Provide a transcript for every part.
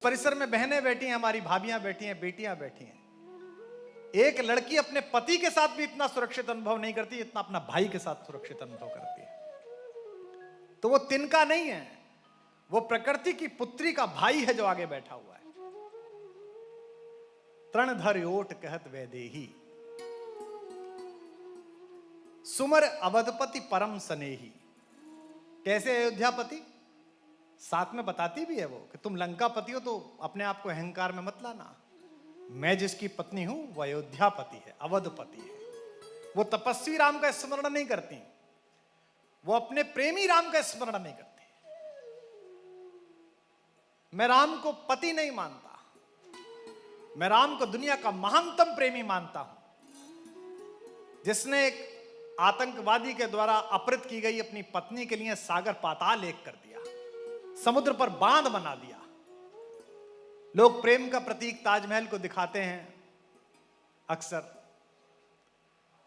परिसर में बहनें बैठी हैं, हमारी भाभियां बैठी हैं, बेटियां बैठी हैं। एक लड़की अपने पति के साथ भी इतना सुरक्षित अनुभव नहीं करती जितना अपना भाई के साथ सुरक्षित अनुभव करती है। तो वो तिनका नहीं है, वो प्रकृति की पुत्री का भाई है जो आगे बैठा हुआ है। तृणधर ओट कहत वैदेही, सुमर अवधपति परम सनेही। कैसे अयोध्यापति? साथ में बताती भी है वो कि तुम लंकापति हो तो अपने आप को अहंकार में मत लाना। मैं जिसकी पत्नी हूं वो अयोध्यापति है, अवधपति है। वो तपस्वी राम का स्मरण नहीं करती, वो अपने प्रेमी राम का स्मरण नहीं करती। मैं राम को पति नहीं मानता, मैं राम को दुनिया का महानतम प्रेमी मानता हूं, जिसने एक आतंकवादी के द्वारा अपहृत की गई अपनी पत्नी के लिए सागर पाताल एक कर दिया, समुद्र पर बांध बना दिया। लोग प्रेम का प्रतीक ताजमहल को दिखाते हैं अक्सर।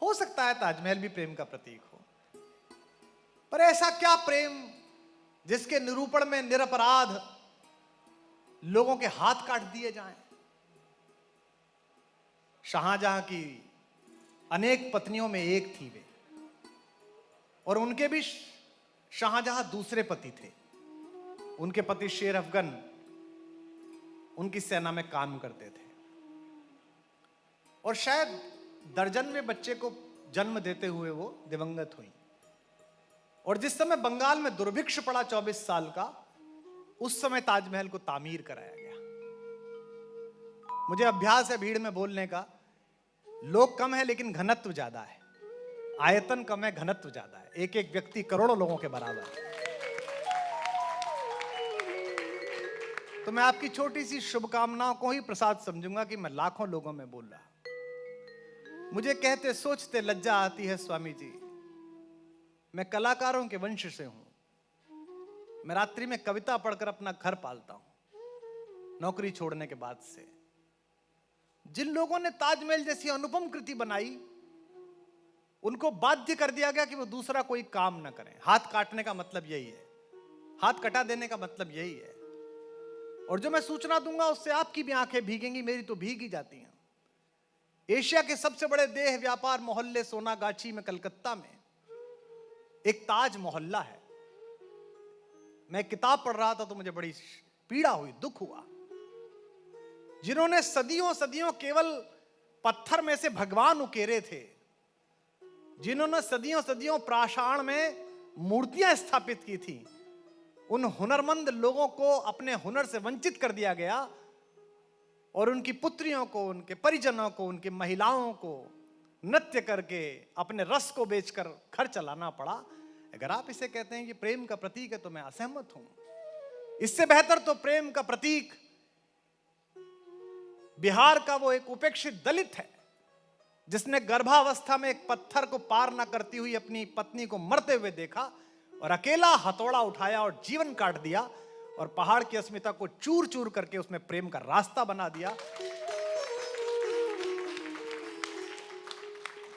हो सकता है ताजमहल भी प्रेम का प्रतीक हो, पर ऐसा क्या प्रेम जिसके निरूपण में निरपराध लोगों के हाथ काट दिए जाएं? शाहजहां की अनेक पत्नियों में एक थी वे, और उनके भी शाहजहां दूसरे पति थे। उनके पति शेर अफगन उनकी सेना में काम करते थे, और शायद दर्जनवें बच्चे को जन्म देते हुए वो दिवंगत हुई। और जिस समय बंगाल में दुर्भिक्ष पड़ा 24 साल का, उस समय ताजमहल को तामीर कराया गया। मुझे अभ्यास है भीड़ में बोलने का। लोग कम है लेकिन घनत्व ज्यादा है, आयतन कम है, घनत्व ज्यादा है। एक एक व्यक्ति करोड़ों लोगों के बराबर है। तो मैं आपकी छोटी सी शुभकामनाओं को ही प्रसाद समझूंगा कि मैं लाखों लोगों में बोल रहा। मुझे कहते सोचते लज्जा आती है स्वामी जी, मैं कलाकारों के वंश से हूं। मैं रात्रि में कविता पढ़कर अपना घर पालता हूं, नौकरी छोड़ने के बाद से। जिन लोगों ने ताजमहल जैसी अनुपम कृति बनाई, उनको बाध्य कर दिया गया कि वो दूसरा कोई काम ना करें। हाथ काटने का मतलब यही है, हाथ कटा देने का मतलब यही है। और जो मैं सूचना दूंगा उससे आपकी भी आंखें भीगेंगी, मेरी तो भीग ही जाती हैं। एशिया के सबसे बड़े देह व्यापार मोहल्ले सोनागाछी में, कलकत्ता में एक ताज मोहल्ला है। मैं किताब पढ़ रहा था तो मुझे बड़ी पीड़ा हुई, दुख हुआ। जिन्होंने सदियों सदियों केवल पत्थर में से भगवान उकेरे थे, जिन्होंने सदियों सदियों प्राषाण में मूर्तियां स्थापित की थी, उन हुनरमंद लोगों को अपने हुनर से वंचित कर दिया गया, और उनकी पुत्रियों को, उनके परिजनों को, उनकी महिलाओं को नृत्य करके अपने रस को बेचकर घर चलाना पड़ा। अगर आप इसे कहते हैं कि प्रेम का प्रतीक है तो मैं असहमत हूं। इससे बेहतर तो प्रेम का प्रतीक बिहार का वो एक उपेक्षित दलित है, जिसने गर्भावस्था में एक पत्थर को पार न करती हुई अपनी पत्नी को मरते हुए देखा और अकेला हथौड़ा उठाया और जीवन काट दिया, और पहाड़ की अस्मिता को चूर चूर करके उसमें प्रेम का रास्ता बना दिया।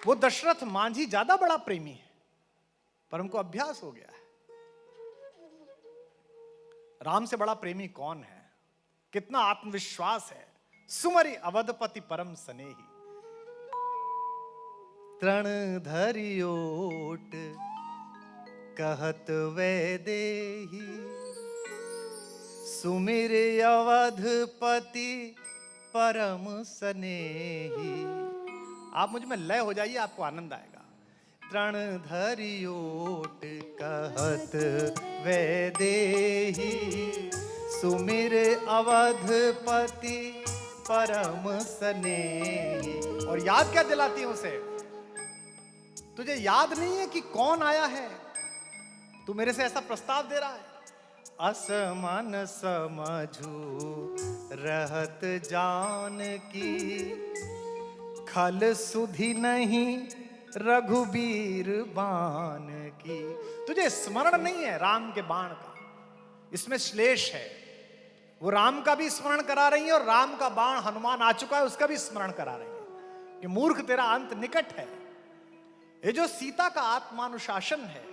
वो दशरथ मांझी ज्यादा बड़ा प्रेमी है, पर हमको अभ्यास हो गया है। राम से बड़ा प्रेमी कौन है? कितना आत्मविश्वास है। सुमरि अवधपति परम सनेही, तृणधरि ओट कहत वैदेही, सुमिर अवधपति परम सनेही। आप मुझ में लय हो जाइए, आपको आनंद आएगा। तृणधरि ओट कहत वैदेही, सुमिर अवधपति परम सनेही। और याद क्या दिलाती है उसे? तुझे याद नहीं है कि कौन आया है? तू मेरे से ऐसा प्रस्ताव दे रहा है। असमन समझू रहत जान की, खल सुधि नहीं रघुबीर बाण की। तुझे स्मरण नहीं है राम के बाण का? इसमें श्लेष है। वो राम का भी स्मरण करा रही है, और राम का बाण हनुमान आ चुका है उसका भी स्मरण करा रही है कि मूर्ख तेरा अंत निकट है। ये जो सीता का आत्मानुशासन है,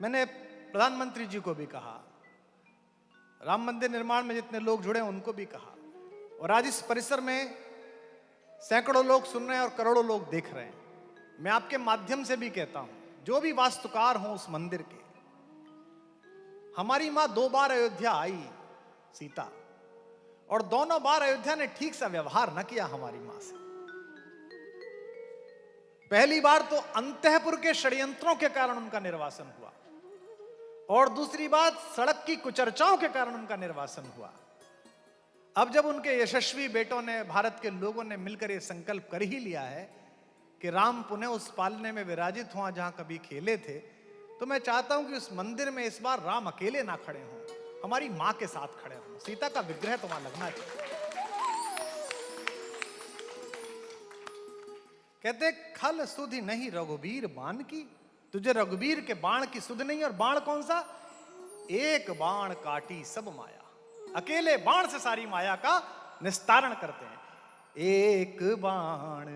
मैंने प्रधानमंत्री जी को भी कहा, राम मंदिर निर्माण में जितने लोग जुड़े हैं उनको भी कहा, और आज इस परिसर में सैकड़ों लोग सुन रहे हैं और करोड़ों लोग देख रहे हैं। मैं आपके माध्यम से भी कहता हूं, जो भी वास्तुकार हो उस मंदिर के, हमारी मां 2 बार अयोध्या आई सीता, और दोनों बार अयोध्या ने ठीक सा व्यवहार न किया हमारी मां से। पहली बार तो अंतःपुर के षड्यंत्रों के कारण उनका निर्वासन हुआ, और दूसरी बात सड़क की कुचर्चाओं के कारण उनका निर्वासन हुआ। अब जब उनके यशस्वी बेटों ने, भारत के लोगों ने मिलकर यह संकल्प कर ही लिया है कि राम पुनः उस पालने में विराजित हुआ जहां कभी खेले थे, तो मैं चाहता हूं कि उस मंदिर में इस बार राम अकेले ना खड़े हों, हमारी मां के साथ खड़े हों। सीता का विग्रह तो वहां लगना चाहिए। कहते खल सुधि नहीं रघुबीर बाण की, तुझे रघुबीर के बाण की सुध नहीं। और बाण कौन सा? एक बाण काटी सब माया, अकेले बाण से सारी माया का निस्तारण करते हैं। एक बाण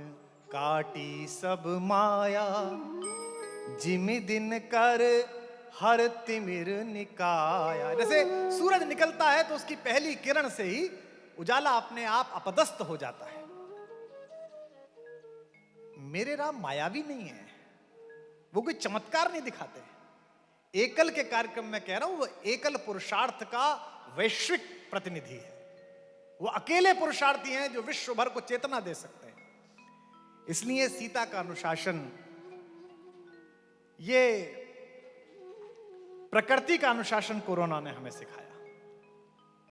काटी सब माया, जिमि दिन कर हर तिमिर निकाया। जैसे सूरज निकलता है तो उसकी पहली किरण से ही उजाला अपने आप अपदस्थ हो जाता है। मेरे राम मायावी नहीं है, वो कोई चमत्कार नहीं दिखाते। एकल के कार्यक्रम में कह रहा हूं, वो एकल पुरुषार्थ का वैश्विक प्रतिनिधि है। वो अकेले पुरुषार्थी हैं जो विश्व भर को चेतना दे सकते हैं। इसलिए सीता का अनुशासन, ये प्रकृति का अनुशासन कोरोना ने हमें सिखाया।